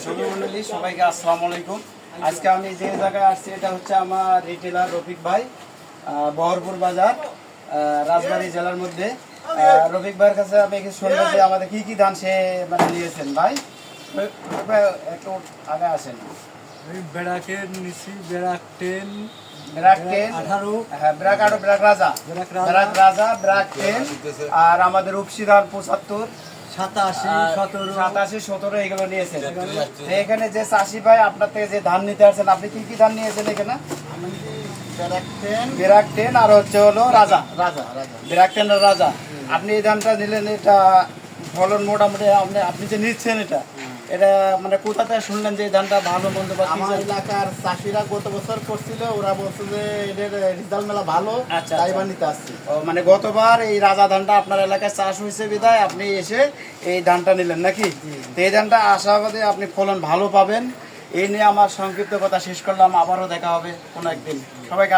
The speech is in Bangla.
সৌরমণ্ডলী সবাইকে আসসালামু আলাইকুম। আজকে আমি যে জায়গায় আসছি এটা হচ্ছে আমার রিটেলার রফিক ভাই, বহরপুর বাজার, রাজবাড়ী জেলার মধ্যে। রফিক ভাইয়ের কাছে আমি শুনবো যে আমাদের কি কি ধান সে মানে নিয়েছেন। ভাই একটু আগে আসেন। বেড়াকের নিচি বেড়াক 10 ব্র্যাক 10 18 হ্যাঁ, ব্র্যাক 18, ব্র্যাক রাজা, ব্র্যাক রাজা, ব্র্যাক 10 আর আমাদের রূপসী ধান 75, 87 17 17 এগুলো নিয়েছেন। তো এখানে যে চাষি ভাই আপনার থেকে যে ধান নিতে আসছেন, আপনি কি কি ধান নিয়েছেন এখানে? ব্র্যাক 10 আর হচ্ছে হলো রাজা, ব্র্যাক 10 আর রাজা। আপনি এই ধানটা নিলেন, এটা ফলন মোটামুটি আপনি যে নিচ্ছেন এটা মানে কোথা থেকে শুনলেন যে এই ধানটা ভালো মন্দ? আমার এলাকার চাষিরা গত বছর করছিল, ওরা বলছে যে এদের রেজাল্ট মেলা ভালো, আচ্ছা, তাই আচ্ছা। নিতে আসছি। ও মানে গতবার এই রাজা ধানটা আপনার এলাকায় চাষ হয়েছে বিধায় আপনি এসে এই ধানটা নিলেন নাকি? তো এই ধানটা আশাবাদী আপনি ফলন ভালো পাবেন। এই নিয়ে আমার সংক্ষিপ্ত কথা শেষ করলাম। আবারও দেখা হবে কোনো একদিন। সবাইকে